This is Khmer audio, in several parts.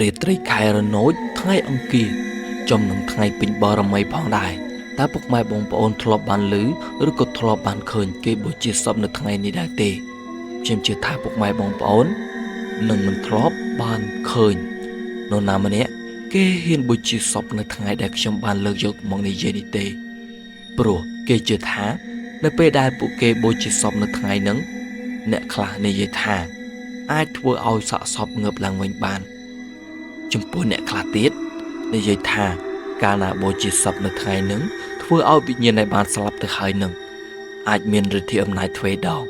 រាត្រីខែរនោចថ្ងៃអង្គារចំនឹងថ្ងៃពេញបរមីផងដែរតើពុកម៉ែបងប្អូនធ្លាប់បានឮឬក៏ធ្លាប់បានឃើញគេបូជាសពនៅថ្ងៃនេះដែរទេខ្ញុំជឿថាពុកម៉ែបងប្អូននឹងមិនធ្លាប់បានឃើញនរណាម្នាក់គេហ៊ានបូជាសពនៅថ្ងៃដែលខ្ញុំបានលើកយកមកនិយាយនេះទេព្រោះគេជឿថានៅពេលដែលពួកគេបូជាសពនៅថ្ងៃហ្នឹងអ្នកខ្លះនិយាយថាអាចធ្វើឲ្យសាកសពងើបឡើងវិញបានចំពោះអ្នកខ្លះទៀតនិយាយថាកាលណាបូជាសពនៅថ្ងៃហ្នឹងធ្វើឲ្យវិញ្ញាណដែលបានស្លាប់ទៅហើយនឹងអាចមានឫទ្ធិអំណាចទ្វេដង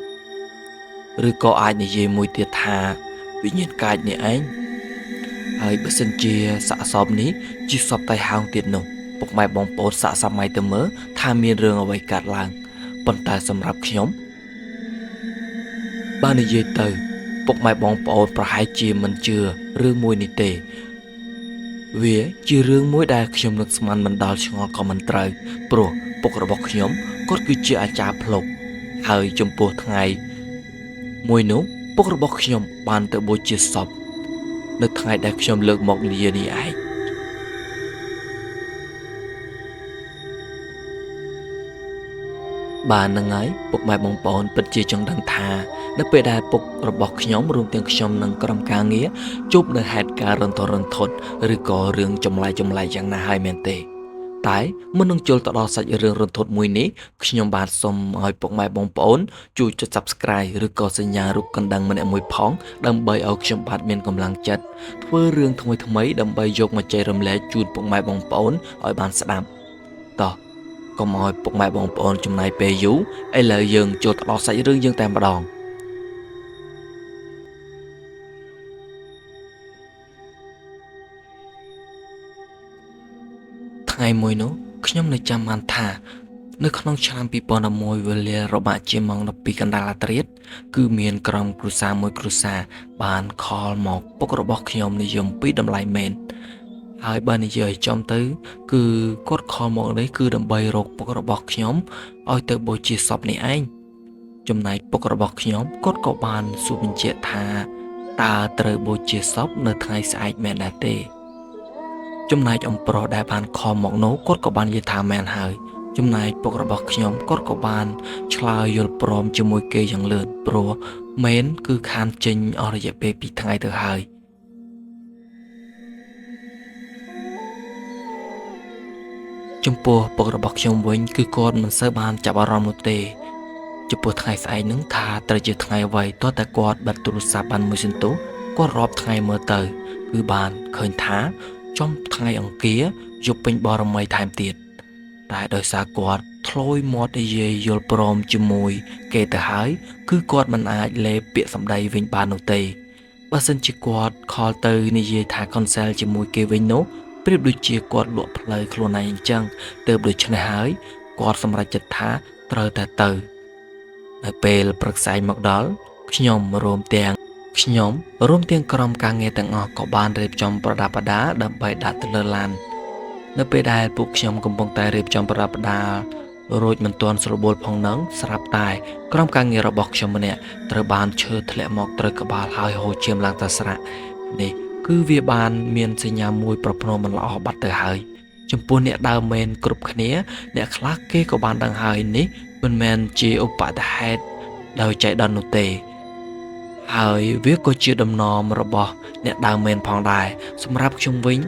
ឬក៏អាចនិយាយមួយទៀតថាវិញ្ញាណកាចនេះឯងហើយបើសិនជាសាកសពនេះជាសពតែហោងទៀតនោះពុកម៉ែបងប្អូនសាកសម័យទៅមើលថាមានរឿងអ្វីកើតឡើងប៉ុន្តែសម្រាប់ខ្ញុំបាននិយាយទៅពុកម៉ែបងប្អូនប្រហែលជាមិនជឿរឿងមួយនេះទេវាជារឿងមួយដែលខ្ញុំនឹកស្មានមិនដល់ឆ្ងល់ក៏មិនត្រូវព្រោះពុករបស់ខ្ញុំគាត់គឺជាអាចារ្យភ្លុកហើយចំពោះថ្ងៃមួយនោះពុករបស់ខ្ញុំបានទៅបូជាសពនៅថ្ងៃដែលខ្ញុំលើកមកនិយាយនេះឯងបានហ្នឹងហើយពុកម៉ែបងប្អូនពិតជាចង់ដឹងថានៅពេលដែលពុករបស់ខ្ញុំរួមទាំងខ្ញុំនិងក្រុមការងារជួបនៅហេតុការណ៍រន្ធត់ឬក៏រឿងចម្លែកយ៉ាងណាហើយមែនទេតែមុននឹងចូលទៅដល់សាច់រឿងរន្ធត់មួយនេះខ្ញុំបាទសូមឲ្យពុកម៉ែបងប្អូនជួយចុច Subscribe ឬក៏សញ្ញារូបកណ្ដឹងម្នាក់មួយផងដើម្បីឲ្យខ្ញុំបាទមានកម្លាំងចិត្តធ្វើរឿងថ្មីដើម្បីយកមកចែករំលែកជូនពុកម៉ែបងប្អូនឲ្យបានស្ដាប់តោះកុំឲ្យពុកម៉ែបងប្អូនចំណាយពេលយូរឥឡូវយើងចូលទៅដល់សាច់រឿងយើងតែម្ដងថ្ងៃមួយនោះខ្ញុំនៅចាំបានថានៅក្នុងឆ្នាំ2011វេលារបាក់ជាម៉ោង 12 កណ្ដាលរាត្រីគឺមានក្រុមគ្រួសារមួយគ្រួសារបានខលមកពុករបស់ខ្ញុំនិយមពីតម្លៃមែនហើយបើនិយាយចំទៅគឺគាត់ខលមកនេះគឺដើម្បីរកពុករបស់ខ្ញុំឲ្យទៅបូជាសពនេះឯងចំណែកពុករបស់ខ្ញុំគាត់ក៏បានសួរបញ្ជាក់ថាតើត្រូវបូជាសពនៅថ្ងៃស្អែកមែនដែរទេចំណែកអំប្រុសដែលបានខំមកនោះគាត់ក៏បាននិយាយថាមែនហើយចំណែកពុករបស់ខ្ញុំគាត់ក៏បានឆ្លើយយល់ព្រមជាមួយគេយ៉ាងលឿនព្រោះមែនគឺខានចេញអស់រយៈពេល2ថ្ងៃទៅហើយចំពោះពុករបស់ខ្ញុំវិញគឺគាត់មិនសូវបានចាប់អារម្មណ៍នោះទេចំពោះថ្ងៃស្អែកហ្នឹងថាត្រូវជាថ្ងៃអ្វីតោះតែគាត់បិទទូរស័ព្ទបានមួយសន្ទុះគាត់រាប់ថ្ងៃមើលទៅគឺបានឃើញថាចំថ្ងៃអង្គារយប់ពេញបរមីថែមទៀតតែដោយសារគាត់ធ្លោយមាត់និយាយយល់ព្រមជាមួយគេទៅហើយគឺគាត់មិនអាចលេបពាក្យសម្ដីវិញបាននោះទេបើសិនជាគាត់ខលទៅនិយាយថា cancel ជាមួយគេវិញនោះប្រៀបដូចជាគាត់លក់ផ្លូវខ្លួនឯងអញ្ចឹងទើបដូច្នេះហើយគាត់សម្រេចចិត្តថាត្រូវតែទៅនៅពេលព្រឹកស្អែកមកដល់ខ្ញុំរួមទាំងក្រុមការងារទាំងអស់ក៏បានរៀបចំប្រដាប់ប្រដាដើម្បីដាក់ទៅលើឡាននៅពេលដែលពួកខ្ញុំកំពុងតែរៀបចំប្រដាប់ប្រដារួចមិនទាន់ស្រួលផងនឹងស្រាប់តែក្រុមការងាររបស់ខ្ញុំម្នាក់ត្រូវបានឈើធ្លាក់មកត្រូវក្បាលហើយហូរឈាមឡើងទៅស្រៈនេះគឺវាបានមានសញ្ញាមួយប្រភ្នំមិនល្អបាត់ទៅហើយចំពោះអ្នកដើមមែនគ្រប់គ្នាអ្នកខ្លះគេក៏បានដឹងហើយនេះមិនមែនជាឧបទ្ទហេតុដោយចៃដន្យនោះទេហើយវាក៏ជាដំណំរបស់អ្នកដើមមែនផងដែរសម្រាប់ខ្ញុំវិញ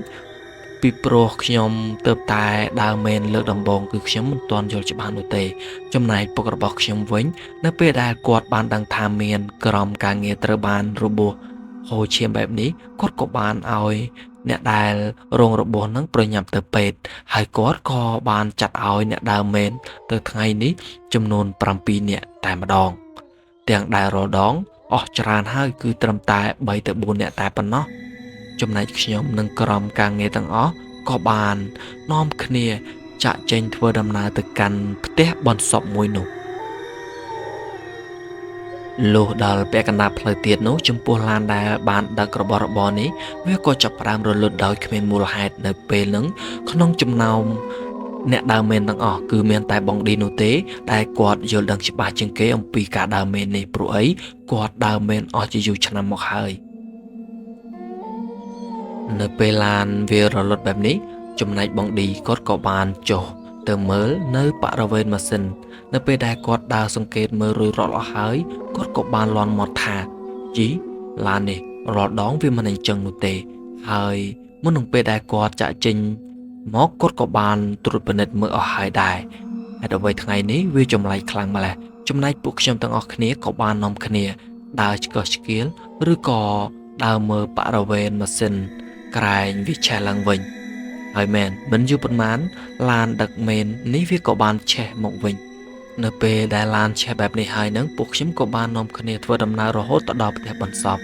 ពីព្រោះខ្ញុំទៅតែដើមមែនលើកដំបូងគឺខ្ញុំមិនទាន់យល់ច្បាស់នោះទេចំណែកពុករបស់ខ្ញុំវិញនៅពេលដែលគាត់បានដឹងថាមានក្រុមការងារត្រូវបានរបួសហូរឈាមបែបនេះគាត់ក៏បានឲ្យអ្នកដែលរងរបួសនឹងប្រញាប់ទៅពេទ្យហើយគាត់ក៏បានចាត់ឲ្យអ្នកដើមមែនទៅថ្ងៃនេះចំនួន7នាក់តែម្ដងទាំងដែលរដងអស់ច្រើនហើយគឺត្រឹមតែ3ទៅ4នាក់តែប៉ុណ្ណោះចំណែកខ្ញុំនិងក្រុមការងារទាំងអស់ក៏បាននាំគ្នាចាក់ចេញធ្វើដំណើរទៅកាន់ផ្ទះបន់សពមួយនោះលុះដល់ពាក់កណ្ដាលផ្លូវទៀតនោះចំពោះឡានដែលបានដឹករបស់របរនេះវាក៏ចាប់ផ្ដើមរលត់ដោយគ្មានមូលហេតុនៅពេលហ្នឹងក្នុងចំណោមអ្នកដើមមែនទាំងអស់គឺមានតែបងឌីនោះទេដែលគាត់យល់ដឹងច្បាស់ជាងគេអំពីការដើមមែននេះព្រោះអីគាត់ដើមមែនអស់ជាយូរឆ្នាំមកហើយ នៅពេលឡានវារលត់បែបនេះចំណែកបងឌីគាត់ក៏បានចុះទៅមើលនៅបរិវេណម៉ាស៊ីននៅពេលដែលគាត់ដើរសង្កេតមើលរួចរាល់អស់ហើយគាត់ក៏បានលន់មាត់ថាជីឡាននេះរាល់ដងវាមិនអញ្ចឹងនោះទេហើយមុននឹងពេលដែលគាត់ចាក់ចេញមកគាត់ក៏បានត្រួតពិនិត្យមើលអស់ហើយដែរហេតុអ្វីថ្ងៃនេះវាចម្លែកខ្លាំងម្ល៉េះចំណែកពួកខ្ញុំទាំងអស់គ្នាក៏បាននាំគ្នាដើរឆ្កឹះឆ្កៀលឬក៏ដើរមើលបរិវេណម៉ាស៊ីនក្រែងវាឆេះឡើងវិញហើយមែនមិនយូរប៉ុន្មានឡានដឹកមេននេះវាក៏បានឆេះមកវិញនៅពេលដែលឡានឆេះបែបនេះហើយនឹងពួកខ្ញុំក៏បាននាំគ្នាធ្វើដំណើររហូតទៅដល់ផ្ទះបន្សព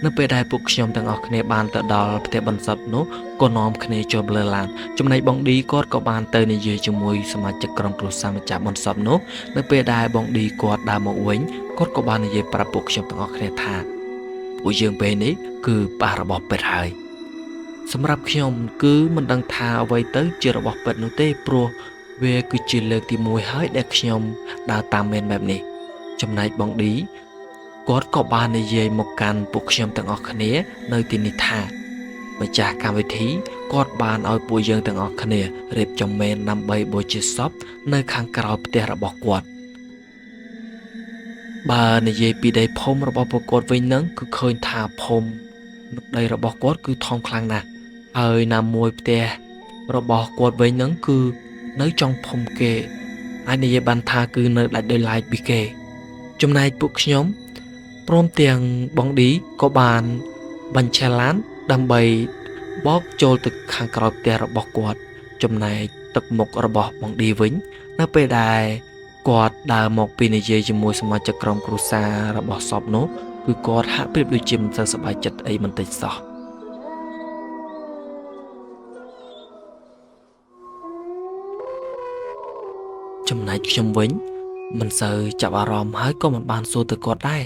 នៅពេលដែលពួកខ្ញុំទាំងអស់គ្នាបានទៅដល់ផ្ទះបន្សពនោះក៏នាំគ្នាចូលលើឡានចំណែកបងឌីគាត់ក៏បានទៅនិយាយជាមួយសមាជិកក្រុមគ្រួសារម្ចាស់បន្សពនោះនៅពេលដែលបងឌីគាត់ដើរមកវិញគាត់ក៏បាននិយាយប្រាប់ពួកខ្ញុំទាំងអស់គ្នាថាពួកយើងពេលនេះគឺប៉ះរបស់ពេទ្យហើយសម្រាប់ខ្ញុំគឺមិនដឹងថាអ្វីទៅជារបស់ពិតនោះទេព្រោះវាគឺជាលើកទី1ហើយដែលខ្ញុំដើរតាមមែនបែបនេះចំណែកបងឌីគាត់ក៏បាននិយាយមកកាន់ពួកខ្ញុំទាំងអស់គ្នានៅទីនេះថាម្ចាស់កម្មវិធីគាត់បានឲ្យពួកយើងទាំងអស់គ្នារៀបចំមែនដើម្បីបូជាសពនៅខាងក្រៅផ្ទះរបស់គាត់បើនិយាយពីដីភូមិរបស់ពួកគាត់វិញនឹងគឺឃើញថាភូមិដីរបស់គាត់គឺធំខ្លាំងណាស់ហើយណាមួយផ្ទះរបស់គាត់វិញហ្នឹងគឺនៅចុងភូមិគេអាចនិយាយបានថាគឺនៅដាច់ដោយឡែកពីគេចំណែកពួកខ្ញុំព្រមទាំងបងឌីក៏បានបញ្ឆេះឡានដើម្បីបកចូលទៅខាងក្រោយផ្ទះរបស់គាត់ចំណែកទឹកមុខរបស់បងឌីវិញនៅពេលដែលគាត់ដើរមកពីនិយាយជាមួយសមាជិកក្រុមគ្រួសាររបស់សពនោះគឺគាត់ហាក់ប្រៀបដូចជាមិនសូវសប្បាយចិត្តអីបន្តិចសោះចំណែកខ្ញុំវិញមិនសូវចាប់អារម្មណ៍ហើយក៏មិនបានសួរទៅគាត់ដែរ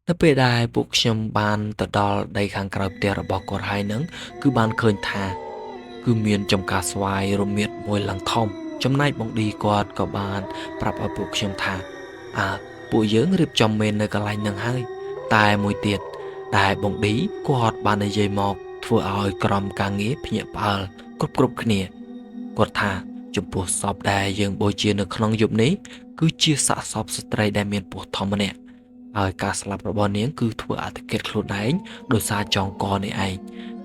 នៅពេលដែលពួកខ្ញុំបានទៅដល់ដីខាងក្រៅផ្ទះរបស់គាត់ហើយនឹងគឺបានឃើញថាគឺមានចំការស្វាយរមៀតមួយឡើងធំចំណែកបងឌីគាត់ក៏បានប្រាប់ឲ្យពួកខ្ញុំថាពួកយើងរៀបចំមែននៅកន្លែងហ្នឹងហើយតែមួយទៀតដែលបងឌីគាត់បាននិយាយមកធ្វើឲ្យក្រុមការងារភ្ញាក់ផ្អើលគ្រប់គ្នាគាត់ថាចំពោះសពដែលយើងបូជានៅក្នុងយប់នេះគឺជាសាកសពស្ត្រីដែលមានពោះធំម្នាក់ហើយការស្លាប់របស់នាងគឺធ្វើអត្តឃាតខ្លួនឯងដោយសារចងកនេះឯងហើយ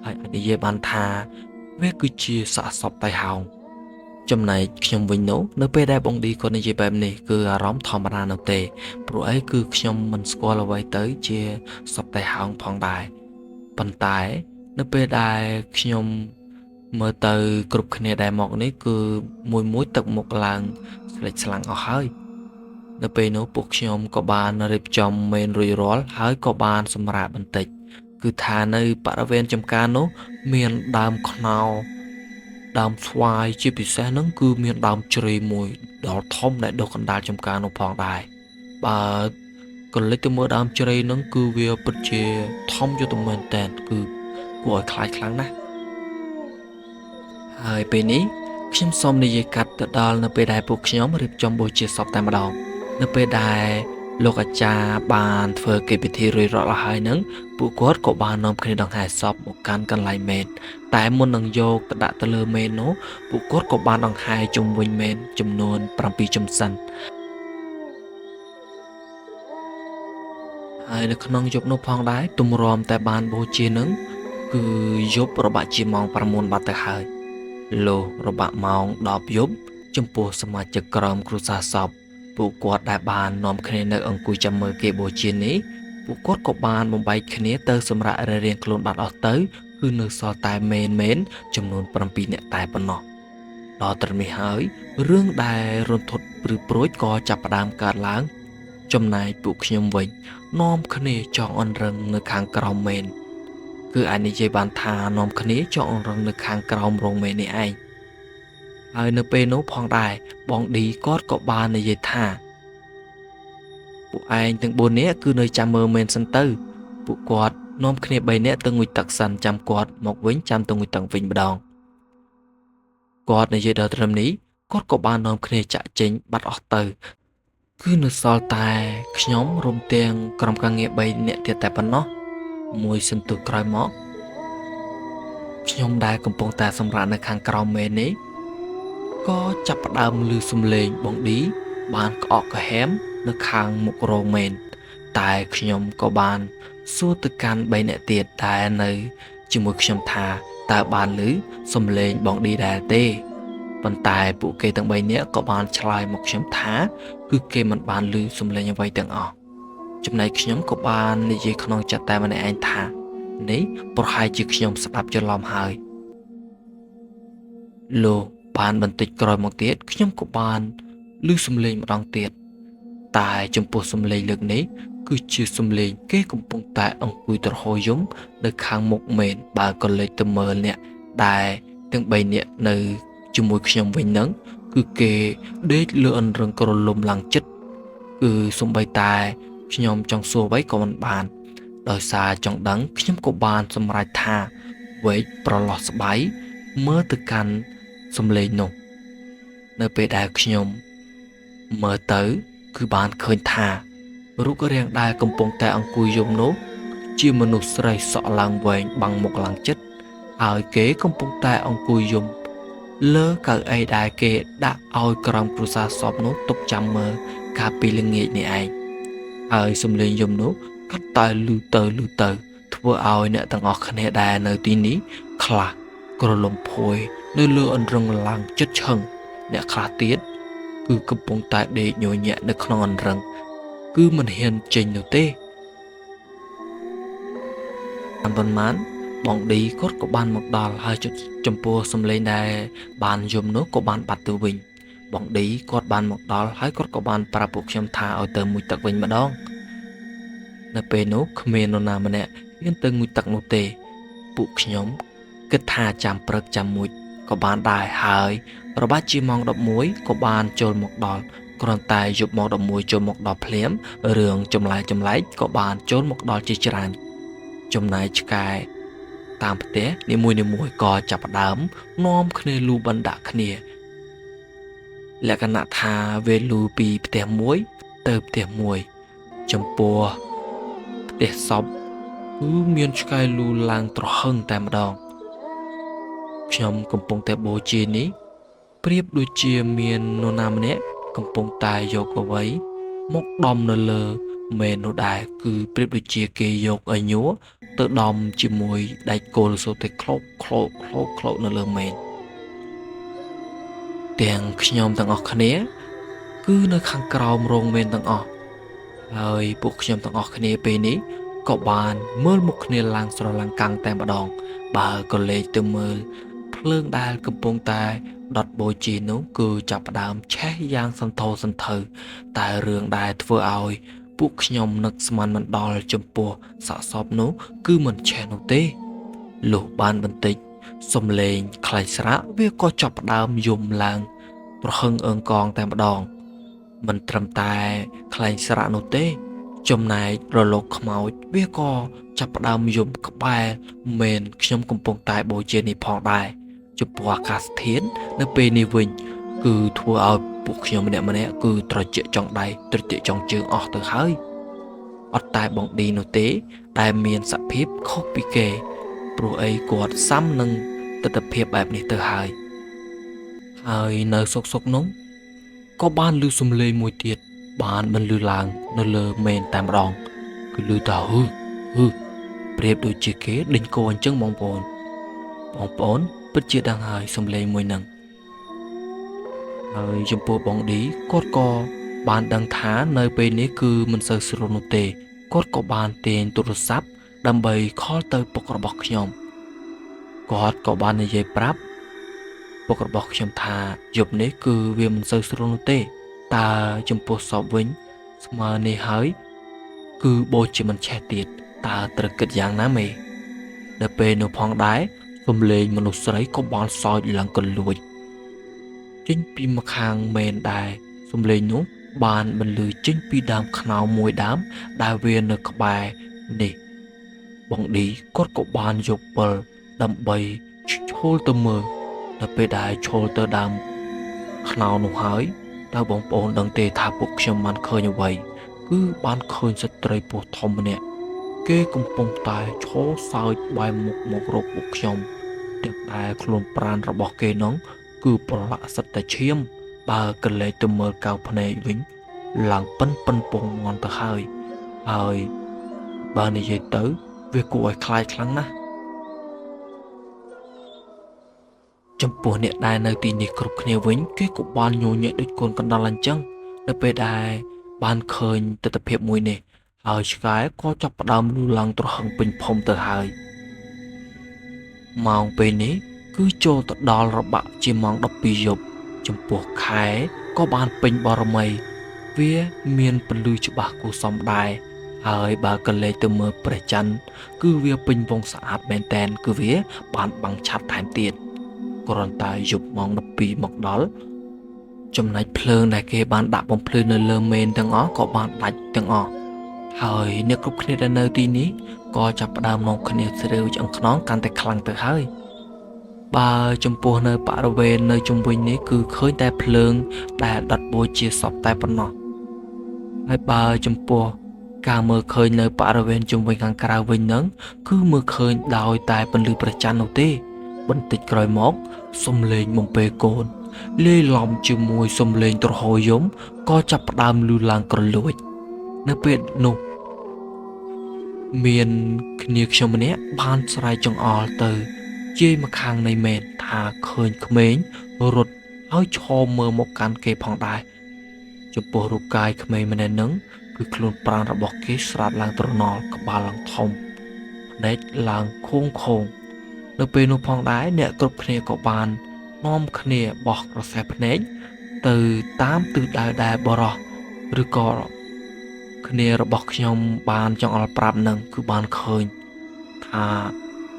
អាចនិយាយបានថាវាគឺជាសាកសពតៃហោងចំណែកខ្ញុំវិញនោះនៅពេលដែលបងឌីគាត់និយាយបែបនេះគឺអារម្មណ៍ធម្មតានោះទេព្រោះអីគឺខ្ញុំមិនស្គាល់អ្វីទៅជាសពតៃហោងផងដែរប៉ុន្តែនៅពេលដែលខ្ញុំមើលទៅគ្រប់គ្នាដែលមកនេះគឺមួយទឹកមុខឡើងស្លេកស្លាំងអស់ហើយនៅពេលនោះពួកខ្ញុំក៏បានរៀបចំមេនរួចរាល់ហើយក៏បានសម្រាកបន្តិចគឺថានៅបរិវេណចំការនោះមានដើមខ្នោដើមស្វាយជាពិសេសហ្នឹងគឺមានដើមជ្រៃមួយដល់ធំដែលដុះកណ្ដាលចំការនោះផងដែរបើក៏លេចទៅមើលដើមជ្រៃហ្នឹងគឺវាពិតជាធំយូរទៅមែនតើគឺគួរឲ្យខ្លាចខ្លាំងណាស់ហើយពេលនេះខ្ញុំសូមនិយាយកាត់ទៅដល់នៅពេលដែលពួកខ្ញុំរៀបចំបូជាសពតែម្ដងនៅពេលដែលលោកអាចារ្យបានធ្វើកិច្ចពិធីរួចរាល់ហើយហ្នឹងពួកគាត់ក៏បាននាំគ្នាដង្ហែសពមកកាន់កន្លែងមេនតែមុននឹងយកទៅដាក់ទៅលើមេននោះពួកគាត់ក៏បានដង្ហែជុំវិញមេនចំនួន7ជុំសិនហើយនៅក្នុងយប់នោះផងដែរទម្រាំតែបានបូជានឹងគឺយប់របាក់ជាម៉ោង9បាត់ទៅហើយលោរបាក់ម៉ោង10យប់ចំពោះសមាជិកក្រុមគ្រួសារសពពួកគាត់ដែលបាននាំគ្នានៅអង្គុយចាំមើលគេបូជានេះពួកគាត់ក៏បានបំបែកគ្នាទៅសម្រាប់រៀងខ្លួនបាត់អស់ទៅគឺនៅសល់តែមេនចំនួន7នាក់តែប៉ុណ្ណោះដល់ត្រឹមនេះហើយរឿងដែលរន្ធត់ព្រឺព្រួយក៏ចាប់ផ្ដើមកើតឡើងចំណែកពួកខ្ញុំវិញនាំគ្នាចង់អន់រឹងនៅខាងក្រោមមេនគឺអាចនិយាយបានថានាំគ្នាចង់អន់រឹងនៅខាងក្រោមរោងមេននេះឯងហើយនៅពេលនោះផងដែរបងឌីគាត់ក៏បាននិយាយថាពួកឯងទាំង4នាក់គឺនៅចាំមើលមែនសិនទៅពួកគាត់នាំគ្នា3នាក់ទៅងុយទឹកសិនចាំគាត់មកវិញចាំទៅងុយទឹកវិញម្ដងគាត់និយាយដល់ត្រឹមនេះគាត់ក៏បាននាំគ្នាចាក់ចេញបាត់អស់ទៅគឺនៅសល់តែខ្ញុំរួមទាំងក្រុមការងារ3នាក់ទៀតតែប៉ុណ្ណោះមួយសន្ទុះក្រោយមក ខ្ញុំដែលកំពុងតែសម្រាកនៅខាងក្រោមមេនេះក៏ចាប់ផ្ដើមឮសំឡេងបងឌីបានក្អកក្ហែមនៅខាងមុខរោងមែនតែខ្ញុំក៏បានសួរទៅកាន់3អ្នកទៀតដែលនៅជាមួយខ្ញុំថាតើបានឮសំឡេងបងឌីដែរទេប៉ុន្តែពួកគេទាំង3នាក់ក៏បានឆ្លើយមកខ្ញុំថាគឺគេមិនបានឮសំឡេងអ្វីទាំងអស់ចំណែកខ្ញុំក៏បាននិយាយក្នុងចិត្តតែម្នាក់ឯងថានេះប្រហែលជាខ្ញុំស្ដាប់ច្រឡំហើយលោកបានបន្តិចក្រោយមកទៀតខ្ញុំក៏បានឮសំឡេងម្ដងទៀតតែចំពោះសំឡេងលើកនេះគឺជាសំឡេងគេកំពុងតែអង្គុយទ្រហោយំនៅខាងមុខមែនបើក៏លេចទៅមើលអ្នកដែលទាំង3នាក់នៅជាមួយខ្ញុំវិញហ្នឹងគឺគេដេកលើអន្រឹងក្រលុំឡើងចិត្តគឺសំបីតែខ្ញុំចង់សួរអ្វីក៏មិនបានដោយសារចង់ដឹងខ្ញុំក៏បានសម្រេចថាវែកប្រឡោះស្បៃមើលទៅកាន់សំឡេងនោះនៅពេលដែលខ្ញុំមើលទៅគឺបានឃើញថារូបរាងដែលកំពុងតែអង្គុយយំនោះជាមនុស្សស្រីសក់ឡើងវែងបាំងមុខឡើងចិត្តហើយគេកំពុងតែអង្គុយយំលើកៅអីដែលគេដាក់ឲ្យក្រោមគ្រួសារសពនោះទុកចាំមើលកាលពីល្ងាចនេះឯងហើយសំឡេងយំនោះក៏តែលឺទៅធ្វើឲ្យអ្នកទាំងអស់គ្នាដែលនៅទីនេះខ្លះក្រលំភួយនៅលើអន្រឹងឡើងចិត្តឈឹងអ្នកខ្លះទៀតគឺកំពុងតែដេកញយញាក់នៅក្នុងអន្រឹងគឺមិនហ៊ានចេញនោះទេប៉ុន្មានបងឌីគាត់ក៏បានមកដល់ហើយចំពោះសំឡេងដែលបានយំនោះក៏បានបាត់ទៅវិញបងឌីគាត់បានមកដល់ហើយគាត់ក៏បានប្រាប់ពួកខ្ញុំថាឲ្យទៅមុជទឹកវិញម្ដងនៅពេលនោះគ្មាននរណាម្នាក់ហ៊ានទៅមុជទឹកនោះទេពួកខ្ញុំគិតថាចាំព្រឹកចាំមុជក៏បានដែរហើយរបាច់ជាម៉ោង11ក៏បានចូលមកដល់គ្រាន់តែយប់ម៉ោង11ចូលមកដល់ភ្លាមរឿងចម្លែកក៏បានចូលមកដល់ជាច្រើនចំណែកឆ្កែតាមផ្ទះនីមួយក៏ចាប់ផ្ដើមនាំគ្នាលូបណ្ដាក់គ្នាលក្ខណៈថាវាលូពីផ្ទះមួយទៅផ្ទះមួយចំពោះផ្ទះសពគឺមានឆ្កែលូឡើងត្រហឹងតែម្ដងខ្ញុំកំពុងតែបូជានេះប្រៀបដូចជាមាននរណាម្នាក់កំពុងតែយកអ្វីមកដំនៅលើមែននោះដែរគឺប្រៀបដូចជាគេយកឲ្យញ័រទៅដំជាមួយដែកគោលសូទៅឃ្លោកនៅលើមែនទាំងខ្ញុំទាំងអស់គ្នាគឺនៅខាងក្រោមរោងមែនទាំងអស់ហើយពួកខ្ញុំទាំងអស់គ្នាពេលនេះក៏បានមើលមុខគ្នាឡើងស្រឡាំងកាំងតែម្ដងបើក៏លេចទៅមើលភ្លើងដែលកំពុងតែដុតបូជានោះគឺចាប់ផ្ដើមឆេះយ៉ាងសន្ធោសន្ធៅតែរឿងដែលធ្វើឲ្យពួកខ្ញុំនឹកស្មានមិនដល់ចំពោះសាកសពនោះគឺមិនឆេះនោះទេលុះបានបន្តិចសំឡេងខ្លាចស្រាក់វាក៏ចាប់ផ្ដើមយំឡើងប្រហឹងអើងកងតែម្ដងមិនត្រឹមតែខ្លែងស្រាក់នោះទេចំណែករលកខ្មោចវាក៏ចាប់ផ្ដើមយំក្បែរមែនខ្ញុំកំពុងតែបូជានេះផងដែរចំពោះអាកាសធាតុនៅពេលនេះវិញគឺធ្វើឲ្យពួកខ្ញុំម្នាក់គឺត្រជាក់ចង់ដៃត្រជាក់ចង់ជើងអស់ទៅហើយអត់តែបងឌីនោះទេដែលមានសភាពខុសពីគេព្រោះអីគាត់សាំនឹងទស្សនវិជ្ជាបែបនេះទៅហើយនៅសុកនោះក៏បានឮសំឡេងមួយទៀតបានបន្លឺឡើងនៅលើមែនតែម្ដងគឺឮថាហឺប្រៀបដូចជាគេដេញគោអញ្ចឹងបងប្អូនពិតជាដឹងហើយសំឡេងមួយហ្នឹងហើយចំពោះបងឌីគាត់ក៏បានដឹងថានៅពេលនេះគឺមិនសូវស្រួលនោះទេគាត់ក៏បានទាញទូរស័ព្ទដើម្បីខលទៅពុករបស់ខ្ញុំគាត់ក៏បាននិយាយប្រាប់ពុករបស់ខ្ញុំថាយប់នេះគឺវាមិនសូវស្រួលនោះទេតើចំពោះសពវិញស្មើនេះហើយគឺបូជាមិនឆេះទៀតតើត្រូវគិតយ៉ាងណាមេដល់ពេលនោះផងដែរសំឡេងមនុស្សស្រីក៏បានសើចឡើងកលួចចេញពីម្ខាងមែនដែរសំឡេងនោះបានបន្លឺចេញពីដើមខ្នោសមួយដើមដែលវានៅក្បែរនេះបងឌីគាត់ក៏បានយកពិលដើម្បីឈោលទៅមើលដល់ពេលដែលឈោលទៅដើមខ្នោសនោះហើយតើបងប្អូនដឹងទេថាពួកខ្ញុំបានឃើញអ្វីគឺបានឃើញស្ត្រីពោះធំម្នាក់គេកំពុងតែឈរសើចបែរមុខមករកពួកខ្ញុំ ទាំងដែលខ្លួនប្រាណរបស់គេនោះគឺប្រឡាក់សិតតែឈាមបើកលេចទៅមើលកៅភ្នែកវិញឡើងប៉ិនពងមន់ទៅហើយបើនិយាយទៅវាគួរឲ្យខ្លាចខ្លាំងណាស់ចំពោះអ្នកដែលនៅទីនេះគ្រប់គ្នាវិញគេក៏បានញញែកដូចកូនកណ្ដុរអញ្ចឹងនៅពេលដែលបានឃើញទស្សនវិជ្ជាមួយនេះហើយឆ្កែក៏ចាប់ផ្ដើមលូឡើងត្រហឹងពេញភូមិទៅហើយម៉ោងពេលនេះគឺចូលទៅដល់របាក់ជាម៉ោង12យប់ចំពោះខែក៏បានពេញបរមីវាមានពន្លឺច្បាស់គួរសមដែរហើយបើកលេចទៅមើលព្រះច័ន្ទគឺវាពេញវងស្អាតមែនតែនគឺវាបានបាំងឆាត់ថែមទៀតគ្រាន់តែយប់ម៉ោង12មកដល់ចំណែកភ្លើងដែលគេបានដាក់បំភ្លឺនៅលើមេនទាំងអស់ក៏បានដាច់ទាំងអស់ហើយអ្នកគ្រប់គ្នាដែលនៅទីនេះក៏ចាប់ផ្ដើមនាំគ្នាស្រាវឆ្អឹងខ្នងកាន់តែខ្លាំងទៅហើយបើចំពោះនៅបរិវេណនៅជុំវិញនេះគឺឃើញតែភ្លើងដែលដុតបូជាសពតែប៉ុណ្ណោះហើយបើចំពោះការមើលឃើញនៅបរិវេណជុំវិញខាងក្រៅវិញហ្នឹងគឺមើលឃើញដោយតែពន្លឺព្រះច័ន្ទនោះទេបន្តិចក្រោយមកសំឡេងបំពេកូនលាយឡំជាមួយសំឡេងទ្រហោយំក៏ចាប់ផ្ដើមលឺឡើងក្រលួចនៅពេលនោះមានគ្នាខ្ញុំម្នាក់បានស្រែកចង្អុលទៅជាយមកខាងនៃមេតថាឃើញក្មេងរត់ហើយឈរមើលមកកាន់គេផងដែរចំពោះរូបកាយក្មេងម្នាក់ហ្នឹងគឺខ្លួនប្រាណរបស់គេស្រាតឡើងត្រណល់ក្បាលឡើងធំភ្នែកឡើងខូងនៅពេលនោះផងដែរអ្នកគ្រប់គ្នាក៏បាននាំគ្នាបោះក្រសែភ្នែកទៅតាមទិសដៅដែលបរោះឬក៏គ្នារបស់ខ្ញុំបានចង្អុលប្រាប់នឹងគឺបានឃើញថា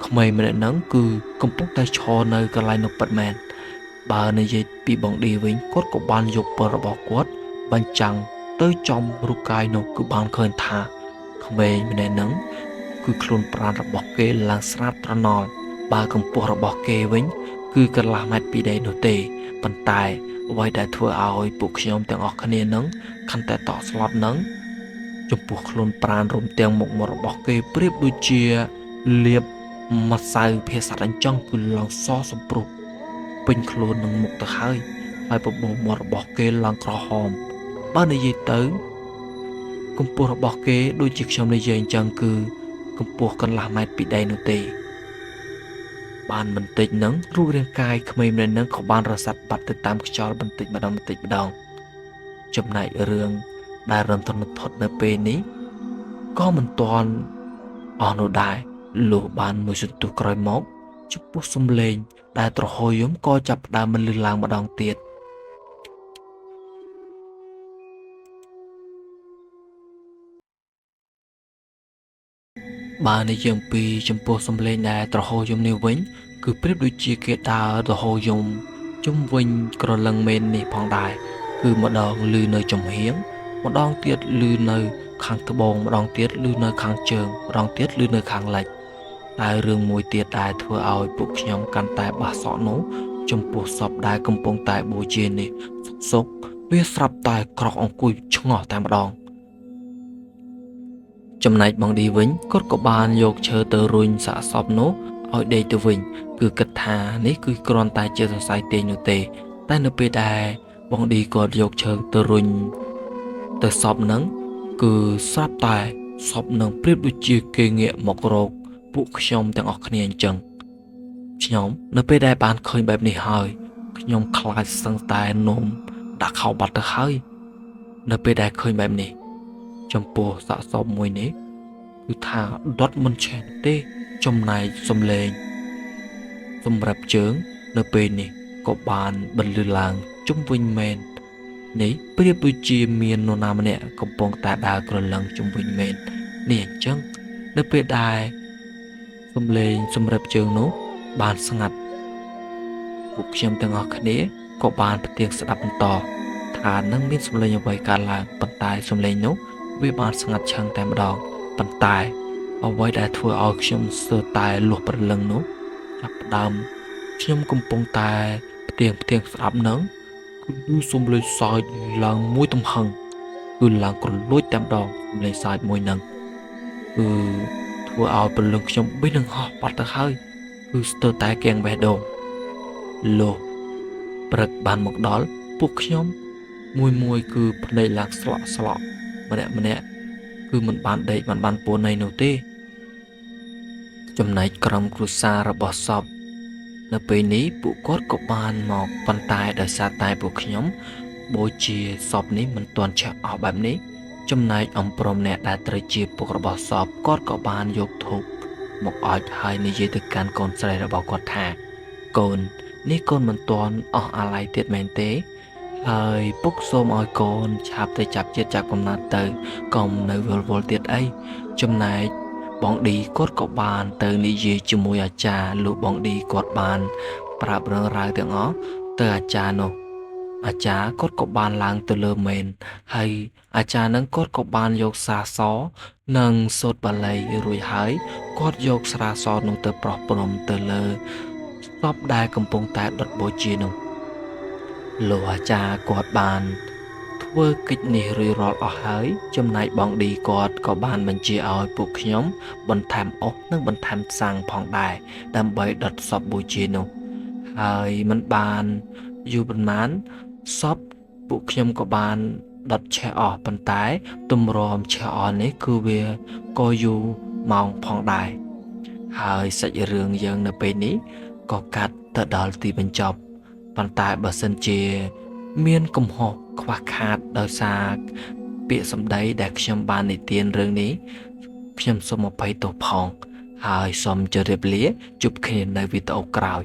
ក្មេងម្នាក់ហ្នឹងគឺកំពុងតែឈរនៅកន្លែងនោះពិតមែនបើនិយាយពីបងឌីវិញគាត់ក៏បានយកពណ៌របស់គាត់បញ្ចាំងទៅចំរូបកាយនោះគឺបានឃើញថាក្មេងម្នាក់ហ្នឹងគឺខ្លួនប្រាណរបស់គេឡើងស្រាតត្រណល់បើកម្ពស់របស់គេវិញគឺកន្លះម៉ែត្រពីដីនោះទេប៉ុន្តែអ្វីដែលធ្វើឲ្យពួកខ្ញុំទាំងអស់គ្នានឹងកាន់តែតក់ស្លុតនឹងចំពោះខ្លួនប្រាណរួមទាំងមុខមាត់របស់គេប្រៀបដូចជាលាបម្សៅភាសាអញ្ចឹងគឺឡើងសសម្ព្រុះពេញខ្លួននឹងមុខទៅហើយបបោមាត់របស់គេឡើងក្រហមបើនិយាយទៅកម្ពស់របស់គេដូចជាខ្ញុំនិយាយអញ្ចឹងគឺកម្ពស់កន្លះម៉ែត្រពីដីនោះទេបានបន្តិចហ្នឹងរូបរាងកាយក្មេងម្នាក់ហ្នឹងក៏បានរសាត់បាត់ទៅតាមខ្យល់បន្តិចម្ដងចំណែករឿងដែលរំទន្នថត់នៅពេលនេះក៏មិនទាន់អស់នោះដែរលុះបានមួយសន្ទុះក្រោយមកចំពោះសំឡេងដែលទ្រហោយំក៏ចាប់ផ្ដើមមិនលឺឡើងម្ដងទៀតបើនិយាយអំពីចំពោះសំឡេងដែលទ្រហោយំនេះវិញគឺប្រៀបដូចជាគេដើរទ្រហោយំជុំវិញក្រឡឹងមេននេះផងដែរគឺម្ដងលឺនៅចំហៀងម្ដងទៀតលឺនៅខាងត្បូងម្ដងទៀតលឺនៅខាងជើងម្ដងទៀតលឺនៅខាងលិចតែរឿងមួយទៀតដែលធ្វើឲ្យពួកខ្ញុំកាន់តែបះសក់នោះចំពោះសពដែលកំពុងតែបូជានេះសុកវាស្រាប់តែក្រោកអង្គុយឆ្ងល់តែម្ដងចំណែកបងឌីវិញគាត់ក៏បានយកឈើទៅរុញសាកសពនោះឲ្យដេកទៅវិញគឺគិតថានេះគឺគ្រាន់តែជាសរសៃទាញនោះទេតែនៅពេលដែលបងឌីគាត់យកឈើទៅរុញទៅសពហ្នឹងគឺស្រាប់តែសពនឹងប្រៀបដូចជាគេងាកមករកពួកខ្ញុំទាំងអស់គ្នាអញ្ចឹងខ្ញុំនៅពេលដែលបានឃើញបែបនេះហើយខ្ញុំខ្លាចសឹងតែនោមដាក់ខោបាត់ទៅហើយនៅពេលដែលឃើញបែបនេះចំពោះសាកសពមួយនេះគឺថាដុតមិនឆេះទេចំណែកសំឡេងសម្រាប់ជើងនៅពេលនេះក៏បានបន្លឺឡើងជុំវិញមែននេះប្រៀបដូចជាមាននរណាម្នាក់កំពុងតែដើរក្រឡឹងជុំវិញមែននេះអញ្ចឹងនៅពេលដែលសំឡេងសម្រាប់ជើងនោះបានស្ងាត់ពួកខ្ញុំទាំងអស់គ្នាក៏បានផ្ទៀងស្ដាប់បន្តថានឹងមានសំឡេងអ្វីកើតឡើងប៉ុន្តែសំឡេងនោះវាបានស្ងាត់ឈឹងតែម្ដងប៉ុន្តែអ្វីដែលធ្វើឲ្យខ្ញុំស្ទើរតែលួសព្រលឹងនោះចាប់ផ្ដើមខ្ញុំកំពុងតែផ្ទៀងស្ដាប់នឹងគឺសំឡេងសើចឡើងមួយទំហឹងគឺឡើងក្រលួចតែម្ដងសំឡេងសើចមួយនឹងគឺធ្វើឲ្យព្រលឹងខ្ញុំបិទនឹងហោះបាត់ទៅហើយ គឺស្ទើរតែកៀងបេះដូងលោកព្រឹកបានមកដល់ពួកខ្ញុំមួយគឺភ្នែកឡើងស្លក់ម្នាក់គឺមិនបានដេកមិនបានពួនណីនោះទេចំណែកក្រុមគ្រួសាររបស់សពនៅពេលនេះពួកគាត់ក៏បានមកប៉ុន្តែដោយសារតែពួកខ្ញុំបូជាសពនេះមិនទាន់ឆេះអស់បែបនេះចំណែកអំព្រមអ្នកដែលត្រូវជាពុករបស់សពគាត់ក៏បានយកធូបមកអោចហើយនិយាយទៅកាន់កូនស្រីរបស់គាត់ថាកូននេះកូនមិនទាន់អស់អាល័យទៀតមែនទេហើយពុកសូមឲ្យកូនឆាប់ទៅចាប់ជាតិចាប់កំណត់ទៅកុំនៅវល់ទៀតអីចំណែកបងឌីគាត់ក៏បានទៅនិយាយជាមួយអាចារ្យលោកបងឌីគាត់បានប្រាប់រឿងរ៉ាវទាំងអស់ទៅអាចារ្យនោះអាចារ្យគាត់ក៏បានឡើងទៅលើមេនហើយអាចារ្យនឹងគាត់ក៏បានយកសារសនិងសូត្របាលីរួចហើយគាត់យកស្រាសនោះទៅប្រោះព្រំទៅលើសពដែលកំពុងតែដុតបូជានោះលោកអាចារ្យគាត់បានធ្វើកិច្ចនេះរួចរាល់អស់ហើយចំណែកបងឌីគាត់ក៏បានបញ្ជាឲ្យពួកខ្ញុំបន្ថែមអុសនិងបន្ថែមសាំងផងដែរដើម្បីដុតសពបូជានោះហើយមិនបានយូរប៉ុន្មានសពពួកខ្ញុំក៏បានដុតឆេះអស់ប៉ុន្តែទម្រាំឆេះអស់នេះគឺវាក៏យូរម៉ោងផងដែរហើយសាច់រឿងយើងនៅពេលនេះក៏កាត់ទៅដល់ទីបញ្ចប់ប៉ុន្តែបើសិនជាមានកំហុសខ្វះខាតដោយសារពាក្យសម្ដីដែលខ្ញុំបាននិទានរឿងនេះខ្ញុំសូមអភ័យទោសផងហើយសូមជម្រាបលាជួបគ្នានៅវីដេអូក្រោយ